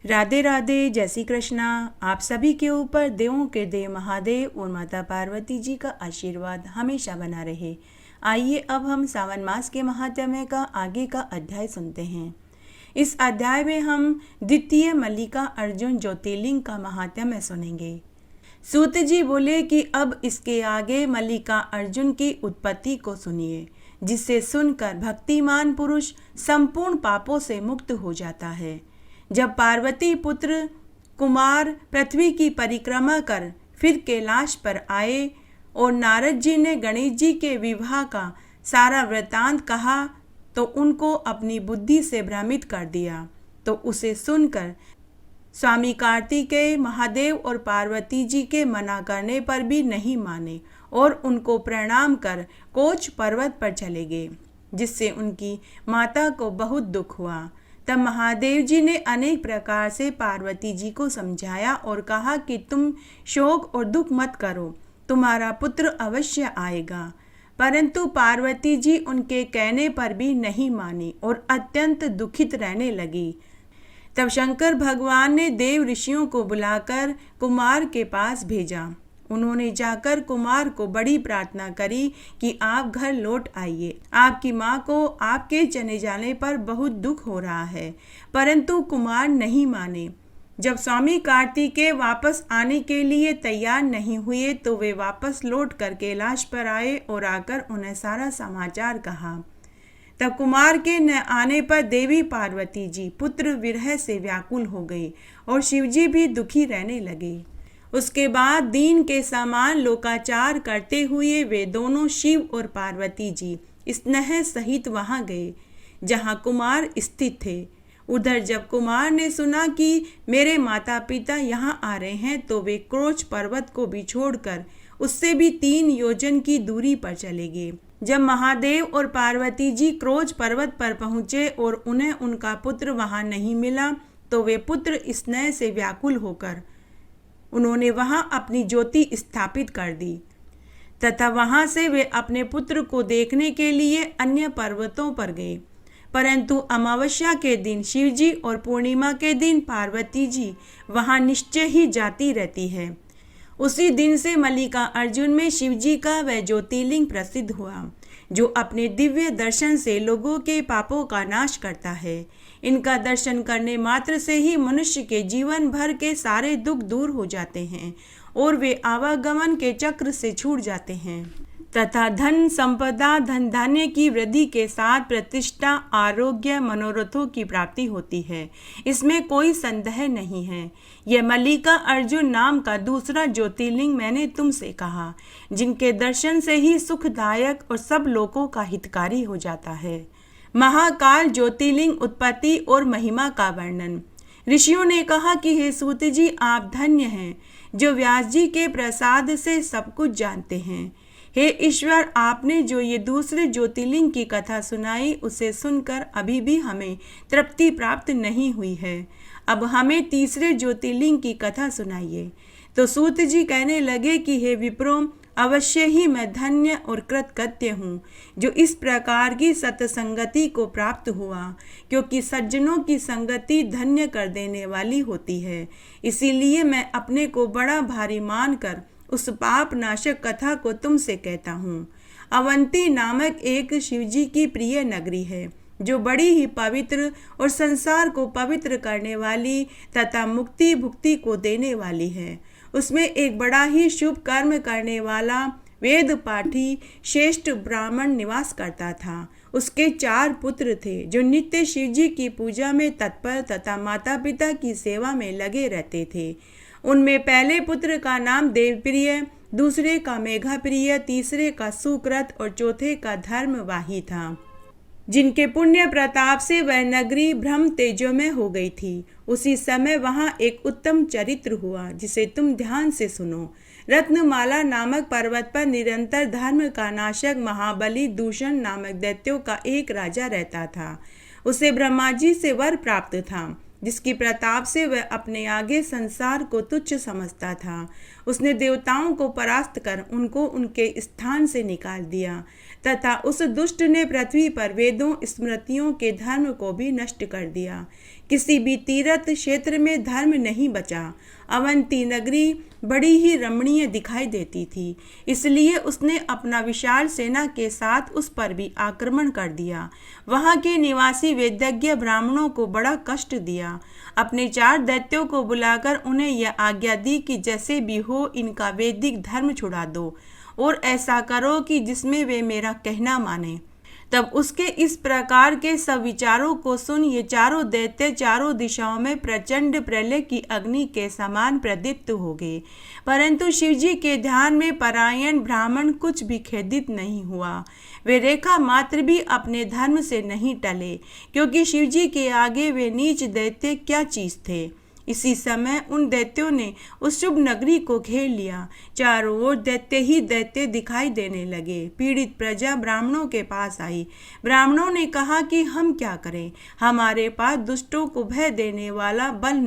राधे राधे, जय श्री कृष्णा। आप सभी के ऊपर देवों के देव महादेव और माता पार्वती जी का आशीर्वाद हमेशा बना रहे। आइए अब हम सावन मास के महात्म्य का आगे का अध्याय सुनते हैं। इस अध्याय में हम द्वितीय मल्लिका अर्जुन ज्योतिर्लिंग का महात्म्य सुनेंगे। सूत जी बोले कि अब इसके आगे मल्लिका अर्जुन की उत्पत्ति को सुनिए, जिसे सुनकर भक्तिमान पुरुष संपूर्ण पापों से मुक्त हो जाता है। जब पार्वती पुत्र कुमार पृथ्वी की परिक्रमा कर फिर कैलाश पर आए और नारद जी ने गणेश जी के विवाह का सारा वृतांत कहा तो उनको अपनी बुद्धि से भ्रमित कर दिया। तो उसे सुनकर स्वामी कार्तिकेय महादेव और पार्वती जी के मना करने पर भी नहीं माने और उनको प्रणाम कर कोच पर्वत पर चले गए, जिससे उनकी माता को बहुत दुख हुआ। तब महादेव जी ने अनेक प्रकार से पार्वती जी को समझाया और कहा कि तुम शोक और दुख मत करो, तुम्हारा पुत्र अवश्य आएगा। परंतु पार्वती जी उनके कहने पर भी नहीं मानी और अत्यंत दुखित रहने लगी। तब शंकर भगवान ने देव ऋषियों को बुलाकर कुमार के पास भेजा। उन्होंने जाकर कुमार को बड़ी प्रार्थना करी कि आप घर लौट आइए। आपकी माँ को आपके चले जाने पर बहुत दुख हो रहा है। परंतु कुमार नहीं माने। जब स्वामी कार्तिकेय वापस आने के लिए तैयार नहीं हुए तो वे वापस लौट कर कैलाश पर आए और आकर उन्हें सारा समाचार कहा। तब कुमार के न आने पर देवी पार्वती जी पुत्र विरह से व्याकुल हो गई और शिवजी भी दुखी रहने लगे। उसके बाद दीन के समान लोकाचार करते हुए वे दोनों शिव और पार्वती जी स्नेह सहित वहां गए जहां कुमार स्थित थे। उधर जब कुमार ने सुना कि मेरे माता पिता यहां आ रहे हैं तो वे क्रोच पर्वत को भी छोड़कर उससे भी 3 योजन की दूरी पर चले गए। जब महादेव और पार्वती जी क्रोच पर्वत पर पहुंचे और उन्हें उनका पुत्र वहां नहीं मिला तो वे पुत्र स्नेह से व्याकुल होकर उन्होंने वहां अपनी ज्योति स्थापित कर दी तथा वहां से वे अपने पुत्र को देखने के लिए अन्य पर्वतों पर गए। परंतु अमावस्या के दिन शिवजी और पूर्णिमा के दिन पार्वती जी वहां निश्चय ही जाती रहती है। उसी दिन से मल्लिका अर्जुन में शिवजी का वह ज्योतिर्लिंग प्रसिद्ध हुआ, जो अपने दिव्य दर्शन से लोगों के पापों का नाश करता है। इनका दर्शन करने मात्र से ही मनुष्य के जीवन भर के सारे दुख दूर हो जाते हैं और वे आवागमन के चक्र से छूट जाते हैं तथा धन संपदा धन धान्य की वृद्धि के साथ प्रतिष्ठा आरोग्य मनोरथों की प्राप्ति होती है। इसमें कोई संदेह नहीं है। यह मल्लिका अर्जुन नाम का दूसरा ज्योतिर्लिंग मैंने तुमसे कहा, जिनके दर्शन से ही सुखदायक और सब लोगों का हितकारी हो जाता है। महाकाल ज्योतिर्लिंग उत्पत्ति और महिमा का वर्णन। ऋषियों ने कहा कि हे सूत जी, आप धन्य हैं जो व्यास जी के प्रसाद से सब कुछ जानते हैं। हे ईश्वर, आपने जो ये दूसरे ज्योतिर्लिंग की कथा सुनाई उसे सुनकर अभी भी हमें तृप्ति प्राप्त नहीं हुई है। अब हमें तीसरे ज्योतिर्लिंग की कथा सुनाइए। तो सूत जी कहने लगे कि हे विप्रो, अवश्य ही मैं धन्य और कृतकृत्य हूँ जो इस प्रकार की सत्संगति को प्राप्त हुआ, क्योंकि सज्जनों की संगति धन्य कर देने वाली होती है। इसीलिए मैं अपने को बड़ा भारी मानकर उस पाप नाशक कथा को तुमसे कहता हूँ। अवंती नामक एक शिवजी की प्रिय नगरी है, जो बड़ी ही पवित्र और संसार को पवित्र करने वाली तथा मुक्ति भुक्ति को देने वाली है। उसमें एक बड़ा ही शुभ कर्म करने वाला वेद पाठी श्रेष्ठ ब्राह्मण निवास करता था। उसके 4 पुत्र थे जो नित्य शिवजी की पूजा में तत्पर तथा माता पिता की सेवा में लगे रहते थे। उनमें पहले पुत्र का नाम देवप्रिय, दूसरे का मेघाप्रिय, तीसरे का सुकृत और चौथे का धर्मवाही था, जिनके पुण्य प्रताप से वह नगरी ब्रह्म तेजोमय हो गई थी। उसी समय वहां एक उत्तम चरित्र हुआ, जिसे तुम ध्यान से सुनो। रत्नमाला नामक पर्वत पर निरंतर धर्म का नाशक महाबली दूषण नामक दैत्यों का एक राजा रहता था। उसे ब्रह्मा जी से वर प्राप्त था, जिसकी प्रताप से वह अपने आगे संसार को तुच्छ समझता था। उसने देवताओं को परास्त कर उनको उनके स्थान से निकाल दिया तथा उस दुष्ट ने पृथ्वी पर वेदों स्मृतियों के धर्म को भी नष्ट कर दिया, किसी भी तीर्थ क्षेत्र में धर्म नहीं बचा। अवंती नगरी बड़ी ही रमणीय दिखाई देती थी, इसलिए उसने अपना विशाल सेना के साथ उस पर भी आक्रमण कर दिया। वहां के निवासी वेदज्ञ ब्राह्मणों को बड़ा कष्ट दिया। अपने 4 दैत्यों को बुलाकर उन्हें यह आज्ञा दी कि जैसे भी हो इनका वैदिक धर्म छुड़ा दो और ऐसा करो कि जिसमें वे मेरा कहना माने। तब उसके इस प्रकार के सब विचारों को सुन ये चारों दैत्य चारों दिशाओं में प्रचंड प्रलय की अग्नि के समान प्रदीप्त हो गए। परंतु शिवजी के ध्यान में परायण ब्राह्मण कुछ भी खेदित नहीं हुआ। वे रेखा मात्र भी अपने धर्म से नहीं टले, क्योंकि शिवजी के आगे वे नीच दैत्य क्या चीज थे। इसी समय उन दैत्यों ने उस शुभ नगरी को घेर लिया। चारों ओर दैत्य ही दैत्य दिखाई देने लगे। पीड़ित प्रजा ब्राह्मणों के पास आई। ब्राह्मणों ने कहा कि हम क्या करें, हमारे पास दुष्टों को भय देने वाला बल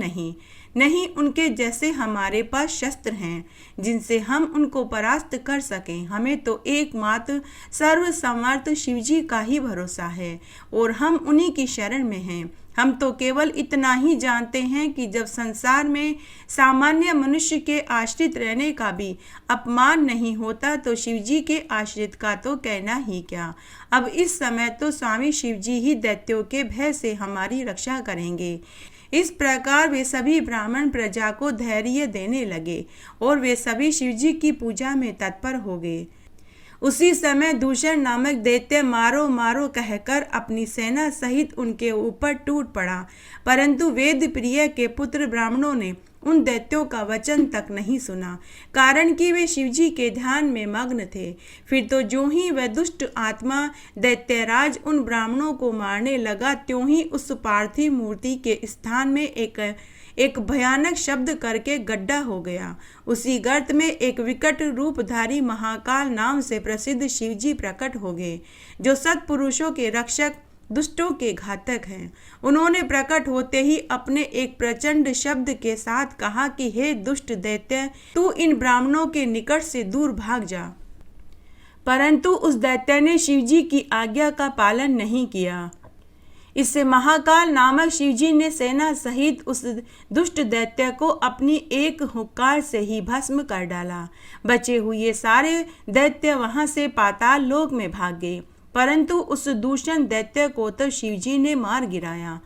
नहीं उनके जैसे हमारे पास शस्त्र हैं जिनसे हम उनको परास्त कर सकें। हमें तो एकमात्र सर्वसमर्थ शिवजी का ही भरोसा है और हम उन्हीं की शरण में हैं। हम तो केवल इतना ही जानते हैं कि जब संसार में सामान्य मनुष्य के आश्रित रहने का भी अपमान नहीं होता तो शिवजी के आश्रित का तो कहना ही क्या। अब इस समय तो स्वामी शिवजी ही दैत्यों के भय से हमारी रक्षा करेंगे। इस प्रकार वे सभी ब्राह्मण प्रजा को धैर्य देने लगे और वे सभी शिवजी की पूजा में तत्पर हो गए। उसी समय दूषण नामक दैत्य मारो मारो कहकर अपनी सेना सहित उनके ऊपर टूट पड़ा, परंतु वेद प्रिय के पुत्र ब्राह्मणों ने उन दैत्यों का वचन तक नहीं सुना, कारण कि वे शिवजी के ध्यान में मग्न थे। फिर तो जो ही वह दुष्ट आत्मा दैत्यराज उन ब्राह्मणों को मारने लगा, त्यों ही उस पार्थिव मूर्ति के स्थान में एक भयानक शब्द करके गड्ढा हो गया। उसी गर्त में एक विकट रूपधारी महाकाल नाम से प्रसिद्ध शिवजी प्रकट हो गए, जो सत्पुरुषों के रक्षक दुष्टों के घातक हैं। उन्होंने प्रकट होते ही अपने एक प्रचंड शब्द के साथ कहा कि हे दुष्ट दैत्य, तू इन ब्राह्मणों के निकट से दूर भाग जा। परंतु उस दैत्य ने शिवजी की आज्ञा का पालन नहीं किया। इससे महाकाल नामक शिवजी ने सेना सहित उस दुष्ट दैत्य को अपनी एक हुक्कार से ही भस्म कर डाला। बचे हुए सारे दैत्य वहां से पाताल लोक में भाग गए, परंतु उस दूषण दैत्य को तो शिवजी ने मार गिराया।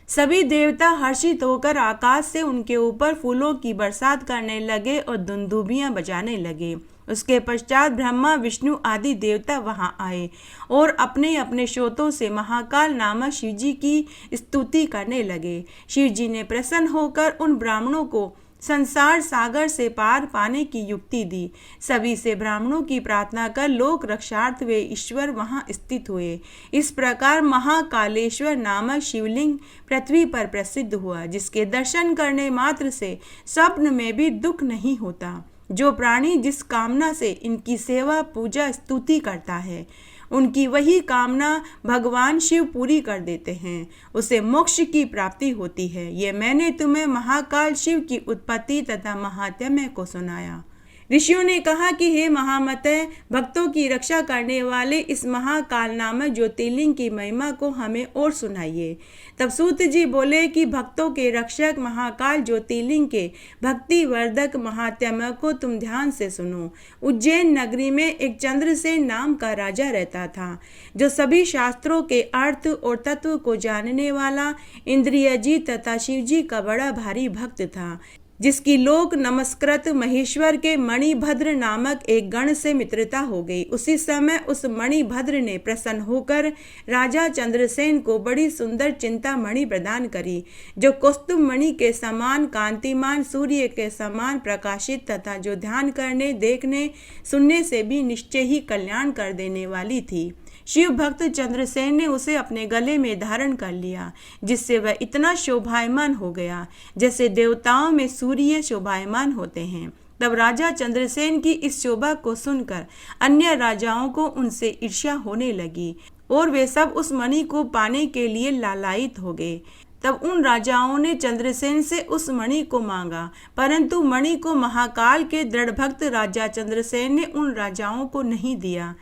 सभी देवता हर्षित होकर आकाश से उनके ऊपर फूलों की बरसात करने लगे और दुंदुभियां बजाने लगे। उसके पश्चात ब्रह्मा विष्णु आदि देवता वहां आए और अपने अपने श्रोतों से महाकाल नामक शिवजी की स्तुति करने लगे। शिवजी ने प्रसन्न होकर उन ब्राह्मणों को संसार सागर से पार पाने की युक्ति दी। सभी से ब्राह्मणों की प्रार्थना कर लोक रक्षार्थ वे ईश्वर वहां स्थित हुए। इस प्रकार महाकालेश्वर नामक शिवलिंग पृथ्वी पर प्रसिद्ध हुआ, जिसके दर्शन करने मात्र से स्वप्न में भी दुख नहीं होता। जो प्राणी जिस कामना से इनकी सेवा पूजा स्तुति करता है, उनकी वही कामना भगवान शिव पूरी कर देते हैं, उसे मोक्ष की प्राप्ति होती है। ये मैंने तुम्हें महाकाल शिव की उत्पत्ति तथा महात्म्य को सुनाया। ऋषियों ने कहा कि हे महामते, भक्तों की रक्षा करने वाले इस महाकाल नामक ज्योतिर्लिंग की महिमा को हमें और सुनाइए। तब सूत जी बोले कि भक्तों के रक्षक महाकाल ज्योतिर्लिंग के भक्ति वर्धक महात्म्य को तुम ध्यान से सुनो। उज्जैन नगरी में एक चंद्रसेन नाम का राजा रहता था, जो सभी शास्त्रों के अर्थ और तत्व को जानने वाला, इंद्रियजीत तथा शिवजी का बड़ा भारी भक्त था, जिसकी लोक नमस्कृत महेश्वर के मणिभद्र नामक एक गण से मित्रता हो गई। उसी समय उस मणिभद्र ने प्रसन्न होकर राजा चंद्रसेन को बड़ी सुंदर चिंतामणि प्रदान करी, जो कौस्तुभ मणि के समान कांतिमान, सूर्य के समान प्रकाशित तथा जो ध्यान करने, देखने, सुनने से भी निश्चय ही कल्याण कर देने वाली थी। शिव भक्त चंद्रसेन ने उसे अपने गले में धारण कर लिया, जिससे वह इतना शोभायमान हो गया जैसे देवताओं में सूर्य शोभायमान होते हैं। तब राजा चंद्रसेन की इस शोभा को सुनकर अन्य राजाओं को उनसे ईर्ष्या होने लगी और वे सब उस मणि को पाने के लिए लालायित हो गए। तब उन राजाओं ने चंद्रसेन से उस मणि को मांगा, परंतु मणि को महाकाल के दृढ़ भक्त राजा चंद्रसेन ने उन राजाओं को नहीं दिया।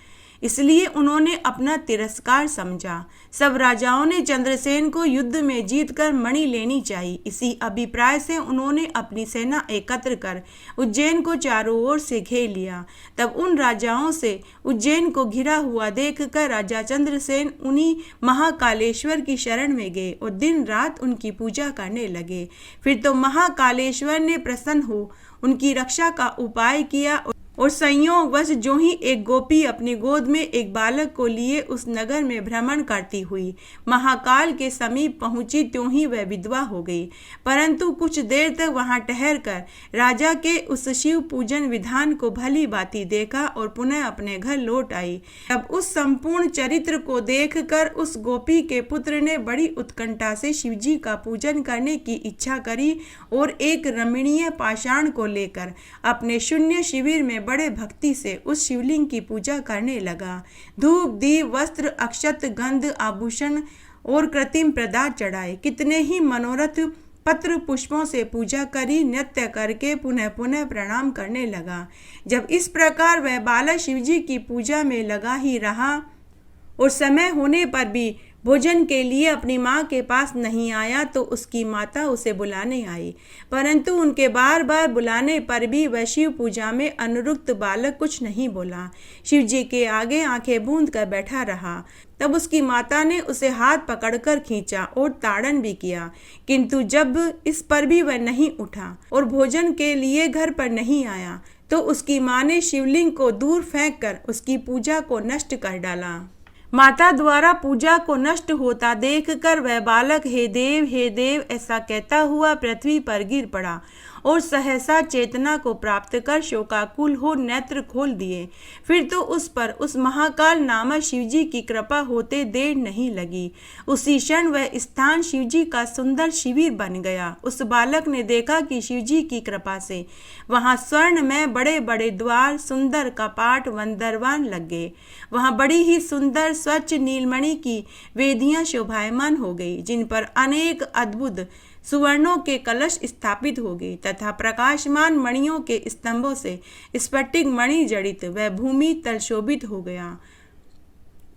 इसलिए उन्होंने अपना तिरस्कार समझा। सब राजाओं ने चंद्रसेन को युद्ध में जीतकर मणि लेनी चाहिए। इसी अभिप्राय से उन्होंने अपनी सेना एकत्र कर उज्जैन को चारों ओर से घेर लिया। तब उन राजाओं से उज्जैन को घिरा हुआ देखकर राजा चंद्रसेन उन्हीं महाकालेश्वर की शरण में गए और दिन रात उनकी पूजा करने लगे। फिर तो महाकालेश्वर ने प्रसन्न हो उनकी रक्षा का उपाय किया और संयोगवश जो ही एक गोपी अपनी गोद में एक बालक को लिए उस नगर में भ्रमण करती हुई महाकाल के समीप पहुंची, त्यों ही वह विधवा हो गई। परंतु कुछ देर तक वहां ठहरकर राजा के उस शिव पूजन विधान को भली भांति देखा और पुनः अपने घर लौट आई। तब उस संपूर्ण चरित्र को देखकर उस गोपी के पुत्र ने बड़ी उत्कंठा से शिवजी का पूजन करने की इच्छा करी और एक रमणीय पाषाण को लेकर अपने शून्य शिविर में बड़े भक्ति से उस शिवलिंग की पूजा करने लगा। धूप दीप वस्त्र अक्षत गंध आभूषण और कृत्रिम पदार्थ चढ़ाए, कितने ही मनोरथ पत्र पुष्पों से पूजा करी, नृत्य करके पुनः पुनः प्रणाम करने लगा। जब इस प्रकार वह बालक शिवजी की पूजा में लगा ही रहा और समय होने पर भी भोजन के लिए अपनी माँ के पास नहीं आया तो उसकी माता उसे बुलाने आई। परंतु उनके बार बार बुलाने पर भी वह शिव पूजा में अनुरक्त बालक कुछ नहीं बोला, शिव जी के आगे आंखें बूंद कर बैठा रहा। तब उसकी माता ने उसे हाथ पकड़कर खींचा और ताड़न भी किया, किंतु जब इस पर भी वह नहीं उठा और भोजन के लिए घर पर नहीं आया तो उसकी माँ ने शिवलिंग को दूर फेंक कर उसकी पूजा को नष्ट कर डाला। माता द्वारा पूजा को नष्ट होता देखकर वह बालक हे देव ऐसा कहता हुआ पृथ्वी पर गिर पड़ा और सहसा चेतना को प्राप्त कर शोकाकुल हो नेत्र खोल दिए। फिर तो उस पर उस महाकाल नामक शिवजी की कृपा होते देर नहीं लगी। उसी क्षण वह स्थान शिवजी का सुंदर शिविर बन गया। उस बालक ने देखा कि शिवजी की कृपा से वहाँ स्वर्ण में बड़े बड़े द्वार, सुंदर कपाट, वंदरवान लग गए। वहाँ बड़ी ही सुंदर स्वच्छ नीलमणि की वेदियां शोभायमान हो गई, जिन पर अनेक अद्भुत सुवर्णों के कलश स्थापित हो गए तथा प्रकाशमान मणियों के स्तंभों से स्फटिक मणि जड़ित वह भूमि तल शोभित हो गया।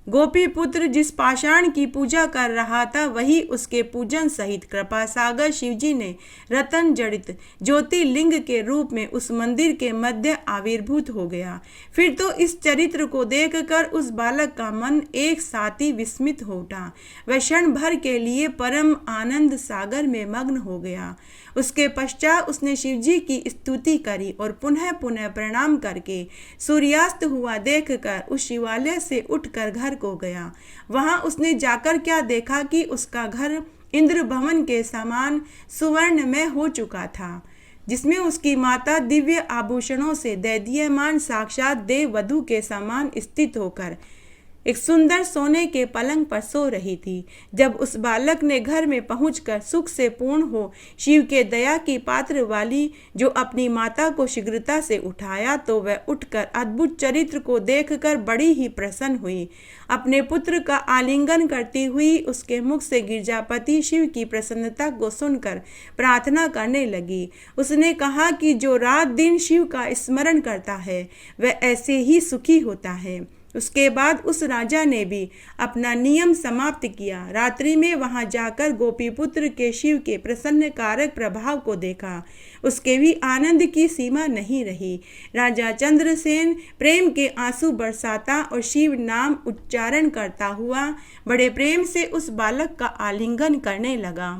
गोपी पुत्र जिस पाषाण की पूजा कर रहा था वही उसके पूजन सहित कृपा सागर शिवजी ने रतन जड़ित ज्योतिर्लिंग के रूप में उस मंदिर के मध्य आविर्भूत हो गया। फिर तो इस चरित्र को देखकर उस बालक का मन एक साथ ही विस्मित हो उठा। वह क्षण भर के लिए परम आनंद सागर में मग्न हो गया। उसके पश्चात उसने शिवजी की स्तुति करी और पुनः पुनः प्रणाम करके सूर्यास्त हुआ देखकर उस शिवालय से उठकर घर को गया। वहां उसने जाकर क्या देखा कि उसका घर इंद्र भवन के समान सुवर्ण में हो चुका था, जिसमें उसकी माता दिव्य आभूषणों से दैदीयमान साक्षात देव वधू के समान स्थित होकर एक सुंदर सोने के पलंग पर सो रही थी। जब उस बालक ने घर में पहुंचकर सुख से पूर्ण हो शिव के दया की पात्र वाली जो अपनी माता को शीघ्रता से उठाया तो वह उठकर अद्भुत चरित्र को देखकर बड़ी ही प्रसन्न हुई। अपने पुत्र का आलिंगन करती हुई उसके मुख से गिरजापति शिव की प्रसन्नता को सुनकर प्रार्थना करने लगी। उसने कहा कि जो रात दिन शिव का स्मरण करता है वह ऐसे ही सुखी होता है। उसके बाद उस राजा ने भी अपना नियम समाप्त किया। रात्रि में वहां जाकर गोपीपुत्र के शिव के प्रसन्न कारक प्रभाव को देखा। उसके भी आनंद की सीमा नहीं रही। राजा चंद्रसेन प्रेम के आंसू बरसाता और शिव नाम उच्चारण करता हुआ बड़े प्रेम से उस बालक का आलिंगन करने लगा।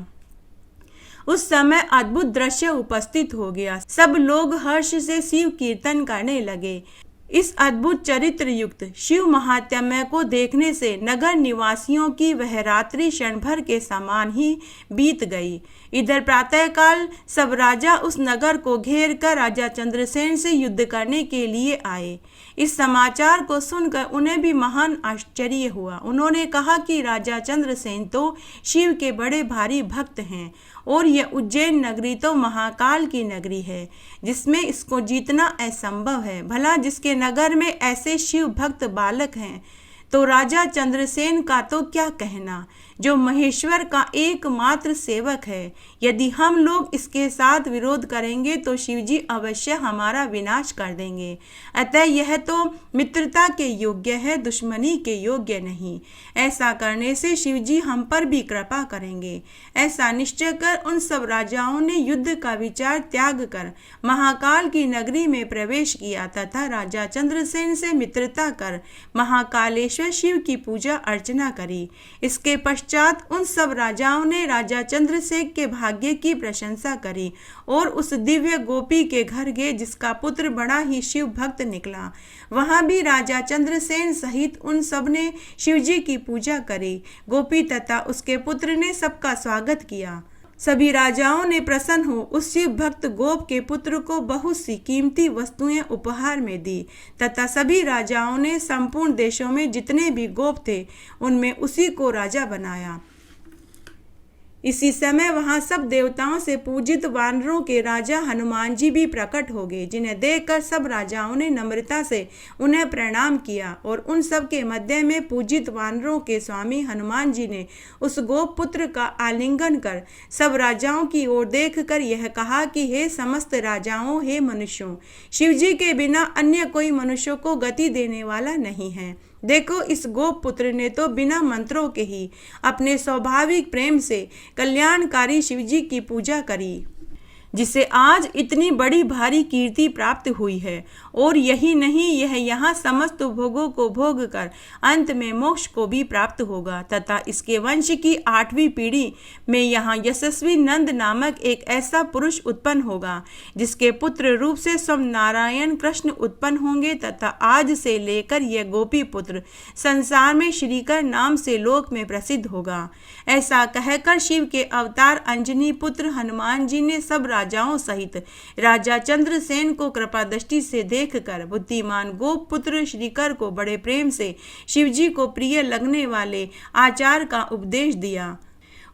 उस समय अद्भुत दृश्य उपस्थित हो गया। सब लोग हर्ष से शिव कीर्तन करने लगे। इस अद्भुत चरित्र युक्त शिव महात्म्य को देखने से नगर निवासियों की वह रात्रि क्षण भर के समान ही बीत गई। इधर प्रातःकाल सब राजा उस नगर को घेर कर राजा चंद्रसेन से युद्ध करने के लिए आए। इस समाचार को सुनकर उन्हें भी महान आश्चर्य हुआ। उन्होंने कहा कि राजा चंद्रसेन तो शिव के बड़े भारी भक्त हैं और यह उज्जैन नगरी तो महाकाल की नगरी है, जिसमें इसको जीतना असंभव है। भला जिसके नगर में ऐसे शिव भक्त बालक हैं तो राजा चंद्रसेन का तो क्या कहना। जो महेश्वर का एकमात्र सेवक है। यदि हम लोग इसके साथ विरोध करेंगे तो शिवजी अवश्य हमारा विनाश कर देंगे। अतः यह तो मित्रता के योग्य है, दुश्मनी के योग्य नहीं। ऐसा करने से शिवजी हम पर भी कृपा करेंगे। ऐसा निश्चय कर उन सब राजाओं ने युद्ध का विचार त्याग कर महाकाल की नगरी में प्रवेश किया तथा राजा चंद्रसेन से मित्रता कर महाकालेश्वर शिव की पूजा अर्चना करी। इसके पश्चात उन सब राजाओं ने राजा चंद्रसेन के भाग्य की प्रशंसा करी और उस दिव्य गोपी के घर गए जिसका पुत्र बड़ा ही शिव भक्त निकला। वहां भी राजा चंद्रसेन सहित उन सब ने शिवजी की पूजा करी। गोपी तथा उसके पुत्र ने सबका स्वागत किया। सभी राजाओं ने प्रसन्न हो उस शिव भक्त गोप के पुत्र को बहुत सी कीमती वस्तुएं उपहार में दी तथा सभी राजाओं ने संपूर्ण देशों में जितने भी गोप थे उनमें उसी को राजा बनाया। इसी समय वहां सब देवताओं से पूजित वानरों के राजा हनुमान जी भी प्रकट हो गए, जिन्हें देखकर सब राजाओं ने नम्रता से उन्हें प्रणाम किया और उन सब के मध्य में पूजित वानरों के स्वामी हनुमान जी ने उस गोप पुत्र का आलिंगन कर सब राजाओं की ओर देखकर यह कहा कि हे समस्त राजाओं, हे मनुष्यों, शिवजी के बिना अन्य कोई मनुष्यों को गति देने वाला नहीं है। देखो, इस गोप पुत्र ने तो बिना मंत्रों के ही अपने स्वाभाविक प्रेम से कल्याणकारी शिवजी की पूजा करी, जिसे आज इतनी बड़ी भारी कीर्ति प्राप्त हुई है। और यही नहीं, यह यहाँ समस्त भोगों को भोग कर अंत में मोक्ष को भी प्राप्त होगा तथा इसके वंश की 8वीं पीढ़ी में यहाँ यशस्वी नंद नामक एक ऐसा पुरुष उत्पन्न होगा जिसके पुत्र रूप से स्वयं नारायण कृष्ण उत्पन्न होंगे तथा आज से लेकर यह गोपी पुत्र संसार में श्रीकर नाम से लोक में प्रसिद्ध होगा। ऐसा कहकर शिव के अवतार अंजनी पुत्र हनुमान जी ने सब राजाओं सहित राजा चंद्रसेन को कृपा दृष्टि से देखकर बुद्धिमान गोप पुत्र श्रीकर को बड़े प्रेम से शिवजी को प्रिय लगने वाले आचार का उपदेश दिया।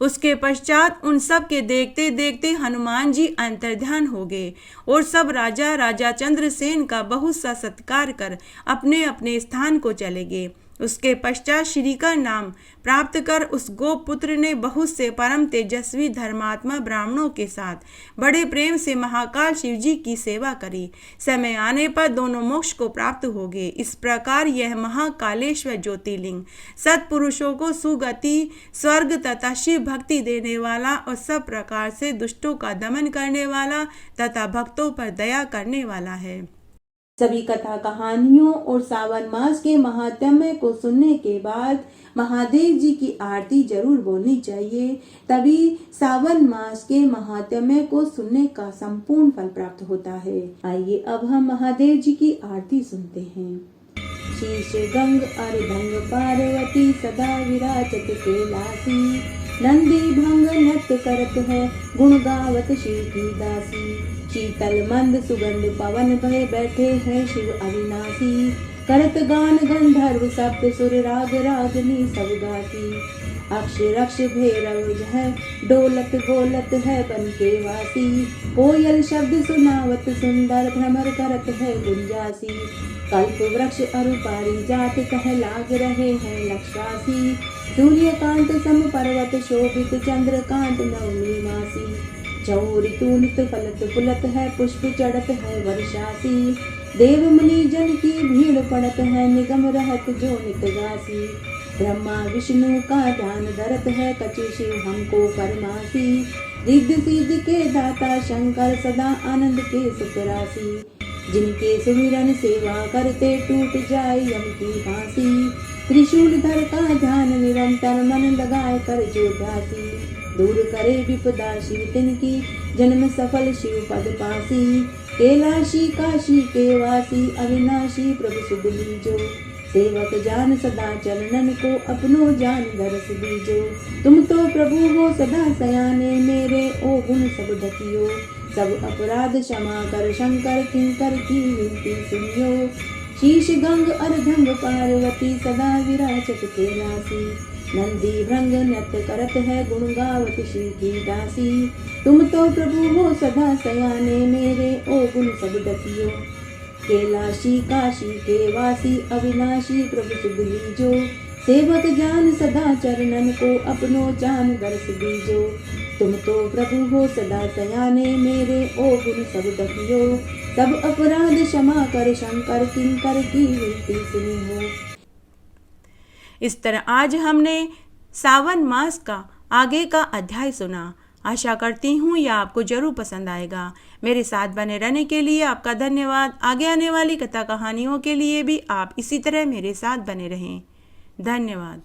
उसके पश्चात उन सब के देखते देखते हनुमान जी अंतर्ध्यान हो गए और सब राजा चंद्रसेन का बहुत सा सत्कार कर अपने अपने स्थान को चले गए। उसके पश्चात श्रीकर नाम प्राप्त कर उस गोप पुत्र ने बहुत से परम तेजस्वी धर्मात्मा ब्राह्मणों के साथ बड़े प्रेम से महाकाल शिवजी की सेवा करी। समय आने पर दोनों मोक्ष को प्राप्त हो गए। इस प्रकार यह महाकालेश्वर ज्योतिर्लिंग सत्पुरुषों को सुगति, स्वर्ग तथा शिव भक्ति देने वाला और सब प्रकार से दुष्टों का दमन करने वाला तथा भक्तों पर दया करने वाला है। सभी कथा कहानियों और सावन मास के महात्म्य को सुनने के बाद महादेव जी की आरती जरूर बोलनी चाहिए, तभी सावन मास के महात्म्य को सुनने का संपूर्ण फल प्राप्त होता है। आइए अब हम महादेव जी की आरती सुनते हैं। शीश गंग अर्धंग पार्वती सदा विराजत कैलासी, नंदी भंग नृत्य करत है गुण गावत शिव की दासी। शीतल मंद सुगंध पवन भय बैठे हैं शिव अविनाशी, करत गान गंधर्व सप्त सुर राग रागनी सब गाती। अक्ष रक्ष भैरव है डोलत गोलत है बन के वासी, कोयल शब्द सुनावत सुंदर भ्रमर करत है गुंजासी। कल्प वृक्ष अरु पारिजात कह लाग रहे हैं लक्षवासी, सूर्यकांत सम पर्वत शोभित चंद्रकांत नवमी मासी। चौरितु नित फलत फुलत है पुष्प चढ़त है वर्षासी, देव मुनि जन की भीड़ पड़त है निगम रहत जो नित गासी। ब्रह्मा विष्णु का ध्यान धरत है कछु शिव हमको परमासी, रिद्ध सिद्ध के दाता शंकर सदा आनंद के सुखरासी। जिनके सुमिरन सेवा करते टूट जाए यम की फांसी, त्रिशूल धर का ध्यान निरंतर मन लगाए कर जो ध्यासी। दूर करे विपदा शिव तिनकी जन्म सफल शिव पद पासी, कैलाशी काशी के वासी अविनाशी प्रभु सुध लीजो। सेवक जान सदा चरणन को अपनो जान दरस दीजो। तुम तो प्रभु हो सदा सयाने मेरे ओ गुण सब ढकियो, सब अपराध क्षमा कर शंकर किंकर की विनती सुनियो। शीश गंग अर्धंग पार्वती सदा विराजत कैलासी, नंदी भृंग नृत्य करत है गुण गावत शिव की दासी। तुम तो प्रभु हो सदा सयाने मेरे ओ गुण सब ढकियो, कैलाशी काशी के वासी अविनाशी प्रभु सुध लीजो। सेवक जान सदा चरणन को अपनो जान दर्श दीजो। तुम तो प्रभु हो सदा सयाने, मेरे ओ गुण सब दहियो। सब अपराध क्षमा कर शंकर, किंकर की विनती सुनी हो। इस तरह आज हमने सावन मास का आगे का अध्याय सुना। आशा करती हूँ यह आपको जरूर पसंद आएगा। मेरे साथ बने रहने के लिए आपका धन्यवाद। आगे आने वाली कथा कहानियों के लिए भी आप इसी तरह मेरे साथ बने रहें। धन्यवाद।